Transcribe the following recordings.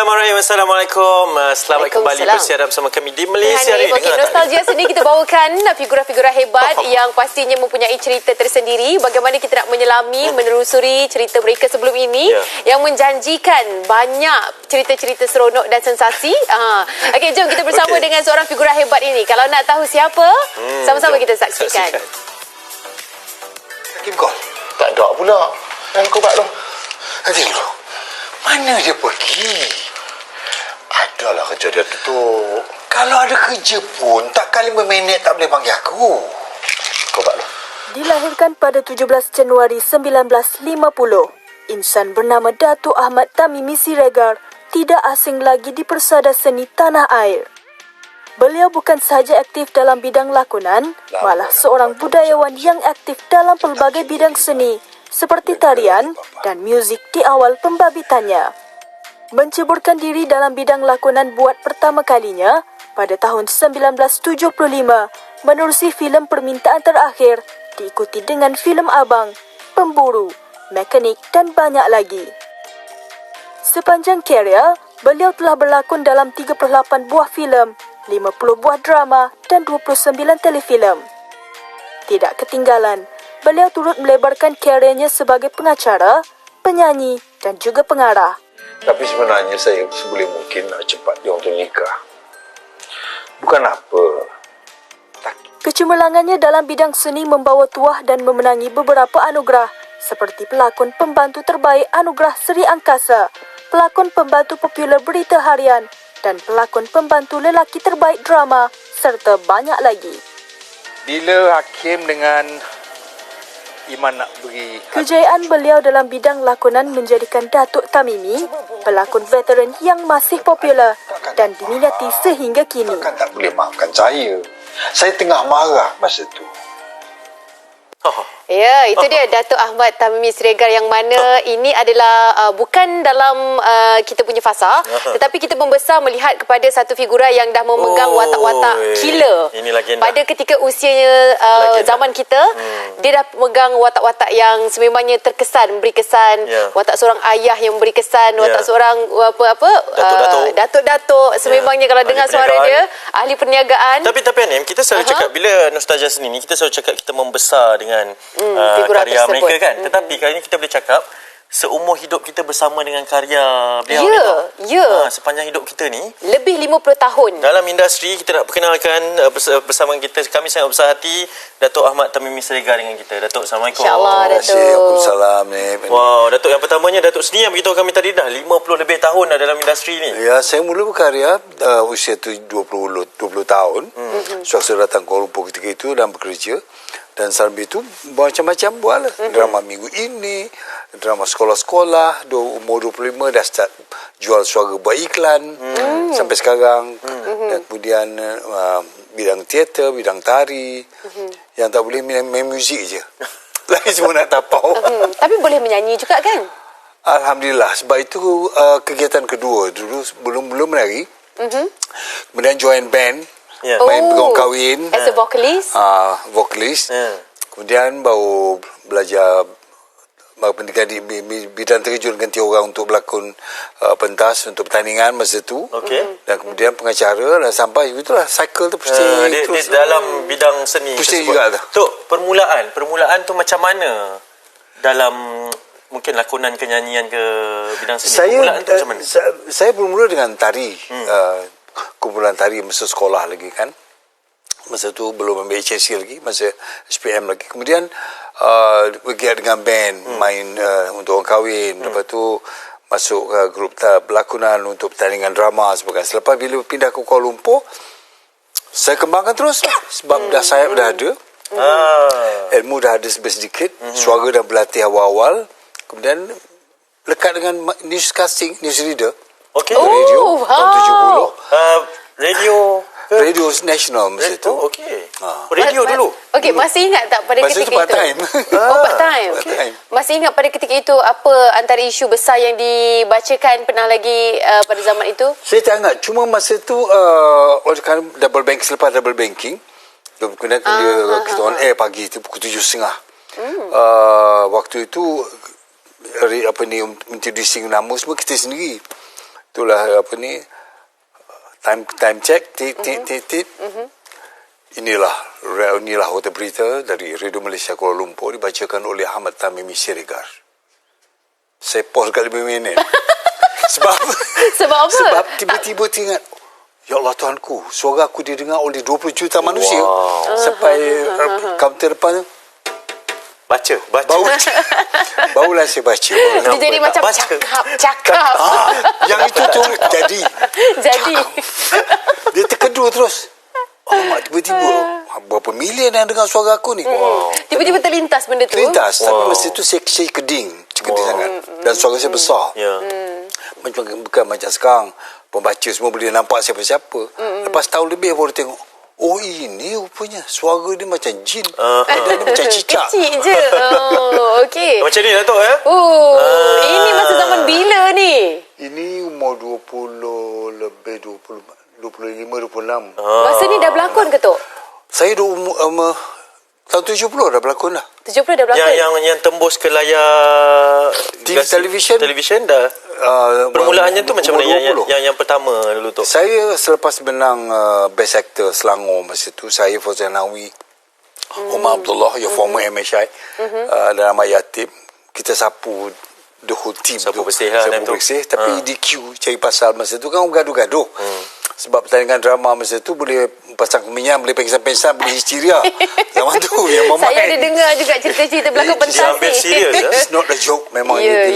Bismillahirrahmanirrahim. Assalamualaikum. Selamat kembali bersiaran bersama kami di Malaysia hari ini. Okey, nostalgia sendiri kita bawakan figura-figura hebat yang pastinya mempunyai cerita tersendiri. Bagaimana kita nak menyelami, menelusuri cerita mereka sebelum ini yang menjanjikan banyak cerita-cerita seronok dan sensasi. Okey, jom kita bersama dengan seorang figura hebat ini. Kalau nak tahu siapa, sama-sama kita saksikan. Kim call. Tak ada pula. Yang kau buat tu. Nanti dulu. Mana dia pergi? Adalah kerja dia tutup. Kalau ada kerja pun, tak kali berminit tak boleh panggil aku. Kau buat tu. Dilahirkan pada 17 Januari 1950, insan bernama Datuk Ahmad Tamimi Siregar tidak asing lagi di persada seni tanah air. Beliau bukan sahaja aktif dalam bidang lakonan, malah seorang budayawan yang aktif dalam pelbagai bidang seni seperti tarian dan muzik di awal pembabitannya. Menceburkan diri dalam bidang lakonan buat pertama kalinya pada tahun 1975 menerusi filem Permintaan Terakhir, diikuti dengan filem Abang, Pemburu, Mekanik dan banyak lagi. Sepanjang karya, beliau telah berlakon dalam 38 buah filem, 50 buah drama dan 29 telefilm. Tidak ketinggalan, beliau turut melebarkan karyanya sebagai pengacara, penyanyi dan juga pengarah. Tapi sebenarnya saya sebelum mungkin nak cepat dia untuk nikah. Bukan apa. Kecemerlangannya dalam bidang seni membawa tuah dan memenangi beberapa anugerah seperti pelakon pembantu terbaik Anugerah Seri Angkasa, pelakon pembantu popular berita harian dan pelakon pembantu lelaki terbaik drama serta banyak lagi. Bila Hakim dengan Iman nak beri... Kejayaan beliau dalam bidang lakonan menjadikan Datuk Tamimi pelakon veteran yang masih popular dan diminati sehingga kini. Takkan tak boleh maafkan saya. Saya tengah marah masa tu. Ya, itu dia Datuk Ahmad Tamimi Siregar yang mana ini adalah bukan dalam kita punya fasa, tetapi kita membesar melihat kepada satu figura yang dah memegang watak-watak killer. Ini legenda. Pada ketika usianya zaman kita, dia dah memegang watak-watak yang sememangnya terkesan, memberi kesan, watak seorang ayah yang memberi kesan, watak seorang datuk-datuk sememangnya kalau dengar suara dia, ahli perniagaan. Tapi Anim, kita selalu cakap bila nostalgia seni ni, kita selalu cakap kita membesar dengan karya tersebut. mereka kan. Tetapi kali ini kita boleh cakap seumur hidup kita bersama dengan karya beliau ni. Sepanjang hidup kita ni Lebih 50 tahun. dalam industri. Kita nak perkenalkan bersama kita, kami sangat besar hati, Datuk Ahmad Tamimi Siregar dengan kita. Datuk, Assalamualaikum. InsyaAllah, Datuk. Waalaikumsalam ni. Wow, Datuk, yang pertamanya Datuk sendiri yang beritahu kami tadi dah 50 lebih tahun dah dalam industri ni. Ya, saya mula berkarya usia tu 20 tahun. Saya datang Kuala Lumpur ketika itu dan bekerja. Dan sambil itu macam-macam buatlah. Drama minggu ini, drama sekolah-sekolah. Umur 25 dah start jual suara buat iklan sampai sekarang. Dan kemudian bidang teater, bidang tari. Yang tak boleh main muzik je. Lagi semua nak tapau. Tapi boleh menyanyi juga kan? Alhamdulillah. Sebab itu kegiatan kedua. Dulu belum menari. Kemudian join band. Main pegawai kahwin. As a vocalist? Vokalis. Kemudian baru belajar pendidikan di bidang terjun ganti orang untuk berlakon pentas untuk pertandingan masa tu. Dan kemudian pengacara dan sampai itulah cycle tu pasti dia dalam bidang seni pasti tersebut. juga tu. Tok, permulaan tu macam mana dalam mungkin lakonan kenyanyian ke bidang seni? Permulaan tu macam mana? Saya bermula dengan tari. Kumpulan tari masa sekolah lagi kan. Masa tu belum ambil HSC lagi, masa SPM lagi. Kemudian bergiat dengan band, main untuk orang kahwin. Lepas tu masuk ke grup berlakonan untuk pertandingan drama sebagainya. Selepas bila pindah ke Kuala Lumpur, saya kembangkan terus lah. Sebab dah sayap dah ada. Ilmu dah ada sedikit. Suara dah berlatih awal-awal. Kemudian lekat dengan newscasting, newsreader. Radio tahun 70. Radio nasional masa tu. Radio dulu. Masih ingat tak pada ketika itu? Part time. Part time. Masih ingat pada ketika itu apa antara isu besar yang dibacakan pernah lagi pada zaman itu? Saya tak ingat. Cuma masa tu kan double bank, selepas double banking, kemudian kita on air pagi tu pukul 7.30. Waktu itu introducing nama semua kita sendiri. itulah apa ni, time check, tit. Inilah hotel berita dari Radio Malaysia Kuala Lumpur dibacakan oleh Ahmad Tamimi Siregar. Saya pause kat 5 minit. Sebab Sebab apa? Sebab tiba-tiba teringat, ya Allah Tuhanku, suara aku didengar oleh 20 juta manusia. Sampai kaunter depan tu, Baca. barulah saya baca. Dia jadi macam baca. cakap. Yang itu tu jadi. Dia terkedu terus. Alamak, tiba-tiba berapa million yang dengar suara aku ni. Tiba-tiba terlintas benda tu. Terlintas. Tapi masa tu saya keding sangat. Dan suara saya besar. Ya. Bukan macam sekarang, pembaca semua boleh nampak siapa-siapa. Lepas tahun lebih baru tengok, oh ini rupanya suara dia macam jin. Dia macam cicak. Kecil je. Okey. Macam ni Datuk ya? Ini masa zaman bila ni? Ini umur 20 lebih 25-26. Masa ni dah berlakon ke, Tok? Saya dah tahun 70 dah berlakon dah. 70 dah berlakon? Yang tembus ke layar televisyen dah. Permulaannya tu macam mana yang pertama dulu tu? Saya selepas menang Best Actor Selangor masa tu, saya Fauzan Nawi, Umar Abdullah, yang former MSI, dan Ahmad Yatib, kita sapu the whole team Sapu tu. bersih lah time tu. Tapi DQ cari pasal masa tu kan gaduh-gaduh. Sebab pertandingan drama masa tu boleh pasang kemenyan, boleh pengsan-pengsan, boleh histeria. Zaman tu yang memain. Saya ada dengar juga cerita-cerita belakang pentas Dia ambil ni. serius. It's not a joke. Memang Ya.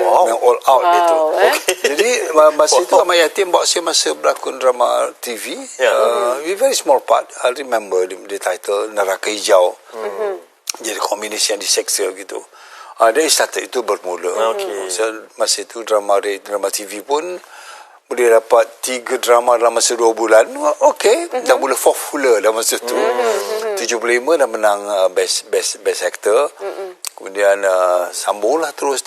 Memang all out dia tu. Okay. Jadi masa itu Ahmad Yatim bawa saya masa berlakon drama TV. We very small part. I remember the title Neraka Hijau. Jadi kombinasi yang diseksa gitu. Dari started itu bermula. So, masa itu drama TV pun boleh dapat 3 drama dalam masa 2 bulan. Okey, dah mula popular dalam masa tu. 75 dah menang best actor. Kemudian sambunglah terus.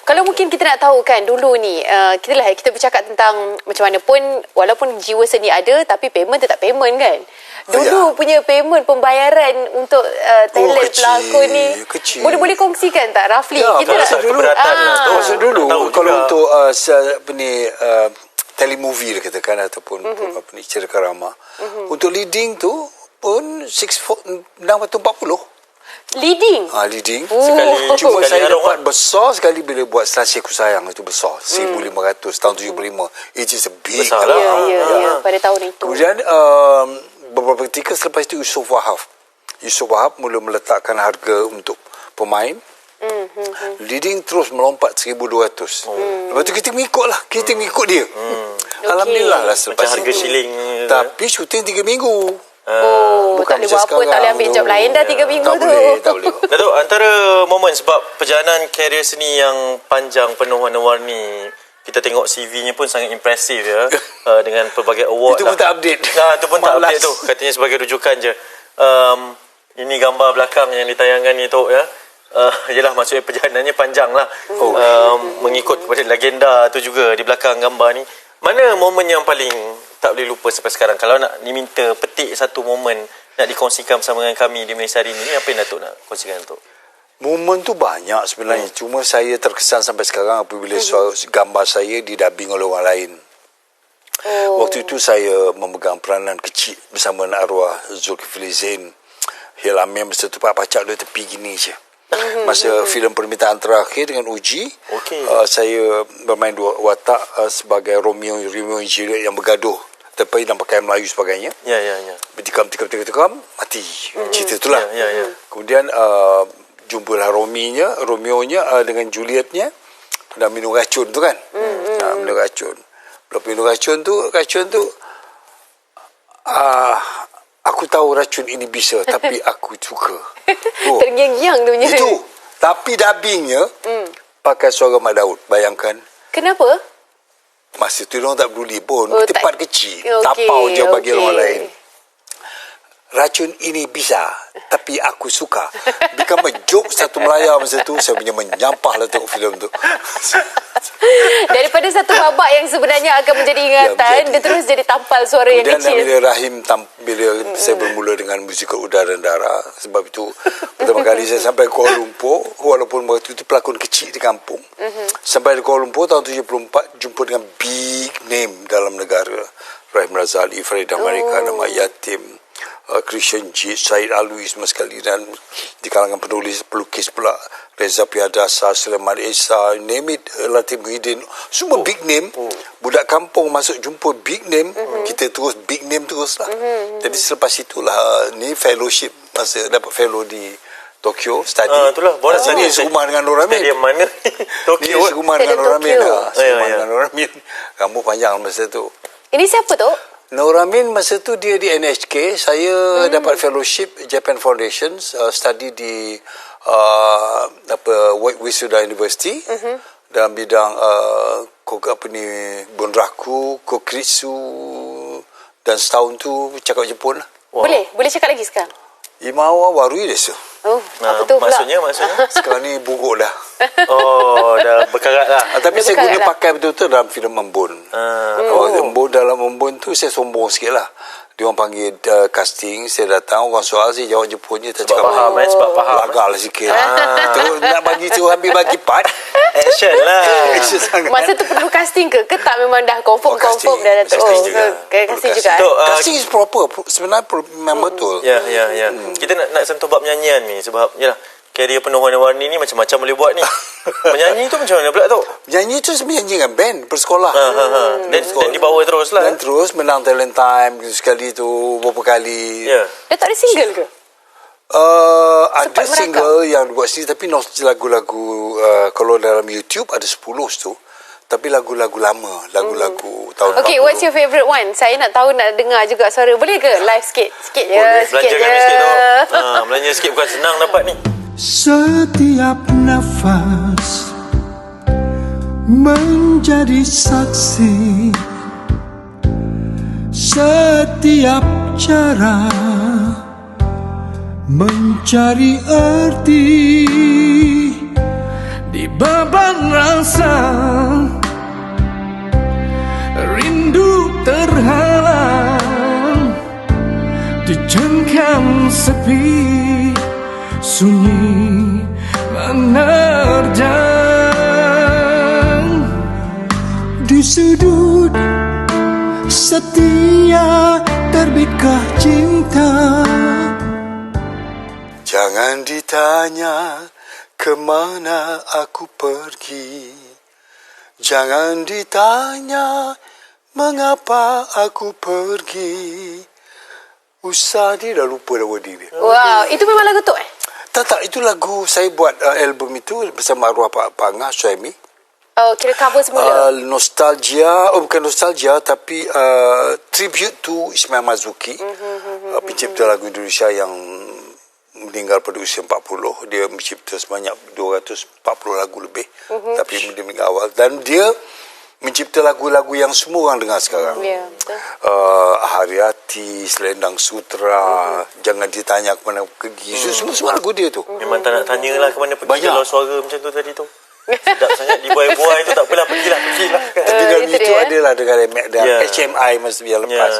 Kalau mungkin kita nak tahu kan dulu ni, kita bercakap tentang macam mana pun walaupun jiwa seni ada tapi payment tetap payment kan. Dulu punya payment pembayaran untuk talent pelakon ni kecil. boleh kongsikan tak roughly? Ya, Kita masa dulu masa dulu kalau juga. untuk telemovie dia katakan ataupun cerita drama, untuk leading tu pun 640. leading. Leading. sekali Cuma saya harung dapat besar sekali bila buat Selasi Aku Sayang, itu besar. 1,500 tahun 75. It is a big. Besar lah. Ya, pada tahun itu. Kemudian beberapa ketika selepas itu Yusof Wahab mula meletakkan harga untuk pemain. Leading terus melompat 1,200. Lepas tu kita mengikut dia. Alhamdulillah lah selepas Macam harga itu. shilling. Tapi syuting 3 minggu. Tak boleh buat apa, tak boleh ambil job lain dah 3 minggu tu. Tak boleh. Datuk, antara momen sebab perjalanan karier seni yang panjang penuh warna-warni, kita tengok CV-nya pun sangat impresif ya. Dengan pelbagai award Itu pun tak update. Itu pun tak update tu. Katanya sebagai rujukan je. Ini gambar belakang yang ditayangkan ni Tok ya. Yelah, maksudnya perjalanannya panjang lah. Mengikut kepada legenda tu juga di belakang gambar ni. Mana momen yang paling tak boleh lupa sampai sekarang? Kalau nak diminta petik satu momen nak dikongsikan bersama dengan kami di Malaysia hari ini, apa yang Datuk nak kongsikan Datuk? Momen tu banyak sebenarnya. Cuma saya terkesan sampai sekarang apabila gambar saya didubbing oleh orang lain. Waktu itu saya memegang peranan kecil bersama anak arwah Zulkifli Zain. Hil Amir masa tu Pak Pacak dia tepi gini je. Masa filem Permintaan Terakhir dengan Uji, saya bermain dua watak sebagai Romeo and Juliet yang bergaduh tepi dalam pakaian Melayu sebagainya. Ya. Bertikam, mati. Cerita itulah. Ya. Kemudian jumpalah Romeo-nya dengan Julietnya dah minum racun tu kan. Minum racun. Lepas minum racun tu aku tahu racun ini bisa tapi aku suka. Terngiang-ngiang tu punya. Itu. Tapi dubbingnya pakai suara Mak Daud. Bayangkan. Kenapa? Masa tu orang tak peduli pun. Kita part kecil. Okay, Tapau je bagi orang lain. racun ini bisa, tapi aku suka. Become a joke satu Melaya masa tu. Saya punya menyampah lah tengok filem tu. Daripada satu babak yang sebenarnya akan menjadi ingatan, dia terus jadi tampal suara yang Kemudian kecil. bila Rahim bila saya bermula dengan musikal Udara dan Darah, sebab itu pertama kali saya sampai Kuala Lumpur, walaupun waktu itu pelakon kecil di kampung. Sampai di Kuala Lumpur tahun 74, jumpa dengan big name dalam negara. Rahim Razali, Farida Marika, Nama Yatim, Christian Jit, Syed Alwi semua sekali, dan di kalangan penulis pelukis pula Reza Piadasa, Sulaiman Esa, name it, Latif Muhyiddin, semua big name. Budak kampung masuk jumpa big name, kita terus big name terus lah. Jadi selepas itulah ni fellowship, masa dapat fellow di Tokyo study. Itulah bola Ni serumah dengan Noramin. Stadium mana? Tokyo. Ni serumah dengan Stadium Noramin Tokyo. lah. Serumah Ya. dengan Noramin. Rambut panjang masa tu. Ini siapa tu? Noramin masa tu dia di NHK, saya dapat fellowship Japan Foundation, study di Wisuda University dalam bidang bunraku, kokritsu, dan setahun tu cakap Jepun lah. Boleh cakap lagi sekarang? Imawa Warui desu. Oh, apa tu pula? Maksudnya Sekarang ni buruk dah. Oh, dah berkarat lah. Tapi Dia saya berkarat guna lah. pakai betul-betul dalam filem Embun. Embun, dalam Embun tu saya sombong sikit lah. Dia orang panggil casting, saya datang, orang soal saya jawab Jepun je. Tak Sebab cakap faham, sebab faham. Lagal lah sikit. Terus nak bagi tu ambil bagi part. Action lah. Action sangat. Masa tu perlu casting ke? Ke tak memang dah confirm casting. dah Datuk? Casting juga. Casting juga. Tok, Casting is proper. Sebenarnya memang betul. Ya. Kita nak sentuh bab nyanyian ni sebab yalah, karier penuh warna-warni ni macam-macam boleh buat ni. Menyanyi tu macam mana pula tu? Nyanyi tu sebenarnya dengan band bersekolah. Dan dibawa terus lah. Dan terus menang talent time sekali tu beberapa kali. Ya. Dia tak ada single ke? Ada Sempat single yang buat sendiri, tapi lagu-lagu kalau dalam YouTube ada 10 tu, tapi lagu-lagu lama, lagu-lagu tahun 40. Okay, what's your favourite one? Saya nak tahu, nak dengar juga suara. Boleh ke live sikit? Sikit je. Sikit Belanjakan je. sikit tu. Belanja sikit bukan senang dapat ni. Setiap nafas menjadi saksi, setiap cara mencari arti di beban rasa, rindu terhalang, dijamkan sepi, sunyi menerjang di sudut setia terbitkah cinta. Jangan ditanya kemana aku pergi, jangan ditanya mengapa aku pergi. Usah dia dah lupa dah wording dia. Wow, itu memang lagu tu Tak, itu lagu saya buat album itu bersama arwah Pak Angah Suhaimi. Oh, kira cover semula. Nostalgia, bukan nostalgia, tapi tribute to Ismail Marzuki, pencipta lagu Indonesia yang meninggal pada usia 40. Dia mencipta sebanyak 240 lagu lebih, tapi dia meninggal awal. Dan dia mencipta lagu-lagu yang semua orang dengar sekarang. Ya, betul. Hariati, Selendang Sutra, Jangan Ditanya Kemana Pergi, semua lagu dia tu. Memang tak nak tanya lah ke mana pergi. Banyak. Kalau suara macam tu tadi tu sedap sangat dibuai-buai tu, tak apalah, pergilah kan. Tapi dalam itu itu dia, adalah dengan HMI masa yang lepas.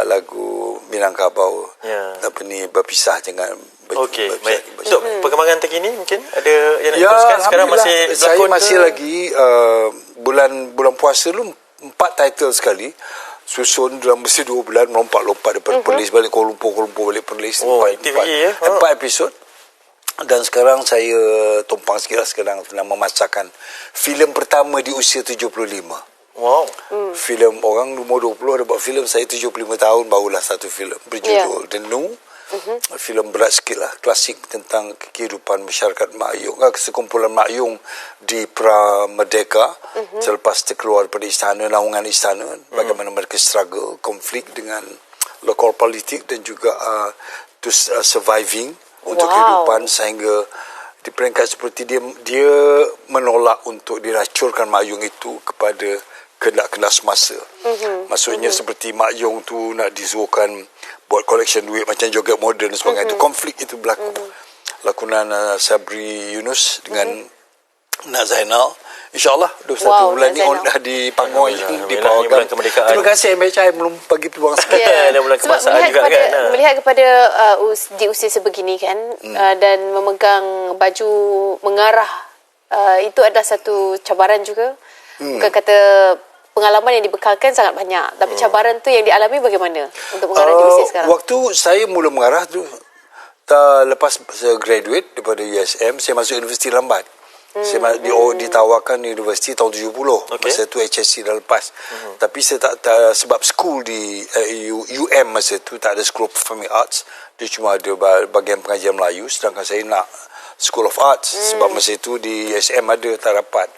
Lagu Minangkabau. Apa ni, berpisah jangan Okey, baik. Untuk perkembangan terkini mungkin ada yang nak Ya, teruskan. Sekarang masih Alhamdulillah. Saya berlakon masih ke? lagi bulan puasa dulu 4 title sekali. Susun dalam mesti 2 bulan, melompat-lompat daripada Perlis balik Kuala Lumpur balik Perlis. Oh, aktif lagi ya. 4 episod. Dan sekarang saya tumpang sikit lah, sekarang tengah memasakkan filem pertama di usia 75. Wow. Filem orang umur 20 ada buat filem, saya 75 tahun barulah satu filem berjudul The New. Filem berat sikit lah, klasik tentang kehidupan masyarakat Mak Ayung, sekumpulan Mak Ayung di pra Merdeka selepas terkeluar daripada istana, naungan istana, bagaimana mereka struggle, konflik dengan lokal politik dan juga surviving untuk kehidupan, sehingga di peringkat seperti dia menolak untuk diracurkan Mak Ayung itu kepada kehendak semasa. Maksudnya seperti Mak Ayung tu nak disuruhkan buat collection duit macam joget moden dan sebagainya. Itu konflik itu berlaku. Lakonan Sabri Yunus dengan Nak Zainal. InsyaAllah 21 bulan ni dah di Pangoi di Bulan Pawagam. kemerdekaan. Terima kasih MHI belum bagi peluang sikit. Dan bulan Sebab kebangsaan juga kan. melihat kepada di usia sebegini kan, dan memegang baju mengarah, itu adalah satu cabaran juga. Bukan kata pengalaman yang dibekalkan sangat banyak, tapi cabaran tu yang dialami bagaimana untuk mengarah di usia sekarang? Waktu saya mula mengarah tu, lepas saya graduate daripada USM, saya masuk universiti lambat. Saya ditawarkan universiti tahun 70. Masa tu HSC dah lepas. Tapi saya tak sebab school di UM masa tu tak ada School of Performing Arts. Dia cuma ada bahagian pengajian Melayu, sedangkan saya nak School of Arts sebab masa itu di USM ada, tak dapat.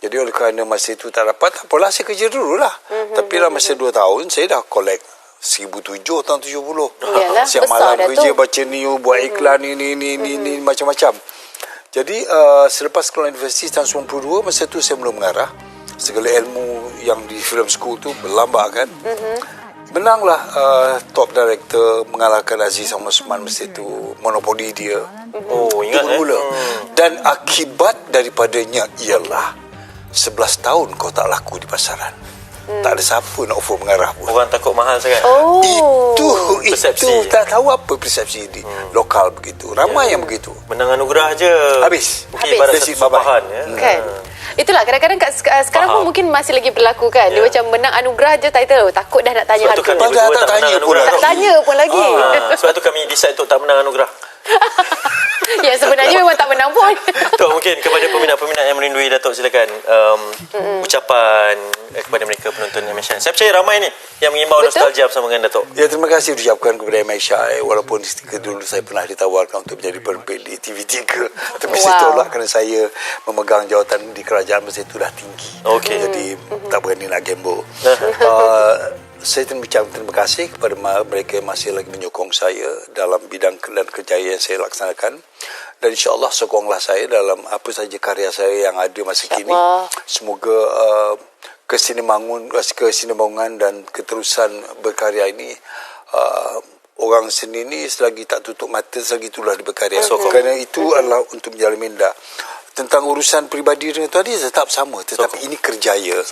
Jadi oleh kerana masa itu tak dapat, tak apalah, saya kerja dululah. Tapi lah masa 2 tahun saya dah collect 1007 tahun 70. Yalah, siang besar malam dah kerja, tu. baca news, buat iklan ni macam-macam. Jadi selepas keluar universiti tahun 92, masa tu saya mula mengarah. Segala ilmu yang di film school tu berlambak kan. Menanglah top director, mengalahkan Aziz Ahmad Osman masa tu. Monopoli dia. Oh, ingat Mula. Dan akibat daripadanya ialah 11 tahun kau tak laku di pasaran. Tak ada siapa nak offer mengarah pun. Orang takut mahal sangat. Persepsi. Itu tak tahu apa persepsi di lokal begitu. Ramai yang begitu. Menang anugerah je. Habis. Mungkin ibarat Habis. satu sumpahan. Ya. Kan? Itulah kadang-kadang sekarang pun mungkin masih lagi berlaku kan. Dia macam menang anugerah je title. Takut dah nak tanya Sebab tu harga. kami berdua tak menang anugerah. Tak tanya pun lagi. Sebab tu kami decide untuk tak menang anugerah. Ya sebenarnya memang tak menang pun. Tok, mungkin kepada peminat-peminat yang merindui Datuk, silakan ucapan kepada mereka penonton MHI. Saya percaya ramai ni yang mengimbau nostalgia bersama dengan Datuk. Ya, terima kasih diucapkan kepada MHI. Walaupun ketika dulu saya pernah ditawarkan untuk menjadi penerbit di TV3. Tapi saya tolak kerana saya memegang jawatan di kerajaan masa itu dah tinggi. Okey. Jadi tak berani nak gamble. Saya mengucapkan terima kasih kepada mereka yang masih lagi menyokong saya dalam bidang dan kerjaya yang saya laksanakan. Dan insyaAllah sokonglah saya dalam apa saja karya saya yang ada masa kini. Semoga kesinambungan dan keterusan berkarya ini, orang seni ni selagi tak tutup mata, selagi itulah dia berkarya. Kerana itu adalah untuk menjalin minda. Tentang urusan peribadi dengan tadi tetap sama, tetapi ini kerjaya.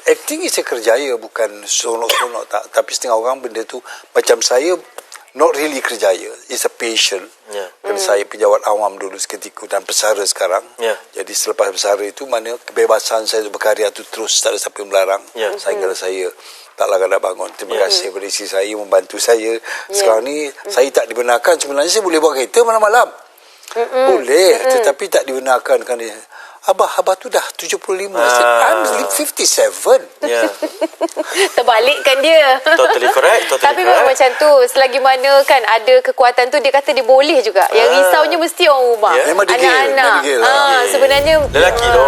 Acting is a kerjaya, bukan sonok-sonok tak. Tapi setengah orang benda tu macam saya, not really kerjaya, it's a passion. Kerana saya pejabat awam dulu seketika dan pesara sekarang. Jadi selepas pesara itu, mana kebebasan saya untuk berkarya tu terus, tak ada siapa yang melarang. Sehingga saya tak larat nak bangun. Terima kasih kepada isteri saya membantu saya. Sekarang ni saya tak dibenarkan, sebenarnya saya boleh buat kereta malam-malam. Boleh, tetapi tak dibenarkan kerana Abah tu dah 75. I'm 57. Terbalikkan dia. Totally correct. Tapi memang macam tu, selagi mana kan ada kekuatan tu, dia kata dia boleh juga. Yang risaunya mesti orang rumah. Memang Anak-anak. degil. Sebenarnya Lelaki tu.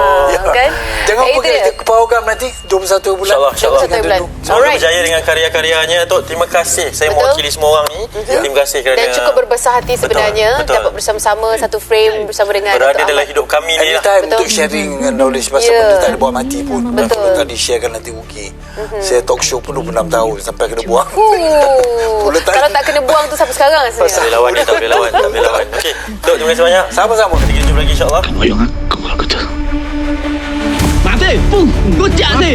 kan? Jangan pergi ke Pawagam nanti 21 bulan. InsyaAllah. 21 bulan. Semoga berjaya dengan karya-karyanya, Datuk. Terima kasih. Saya mewakili semua orang ni. Terima kasih kerana Dan cukup berbesar hati sebenarnya. Betul. Dapat bersama-sama satu frame bersama dengan berada Datuk dalam Ahmad. hidup kami ni lah. Anytime untuk sharing knowledge pasal benda tak ada buat mati pun. Betul. Kalau tak di-share kan nanti rugi. Saya talk show pun 26 tahun sampai kena buang. Kalau tak kena buang tu sampai sekarang Tak boleh lawan dia, tak boleh lawan. Okey, Datuk, terima kasih banyak. Sama-sama. Kita jumpa lagi insyaAllah. Ayuh aku kalau kata. Mati, gocak ni.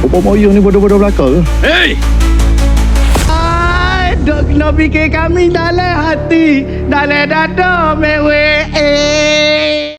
Apa moyong ni bodoh-bodoh belakang ke? Hei! Dok kena fikir kami dalam hati, dalam dada, mewek.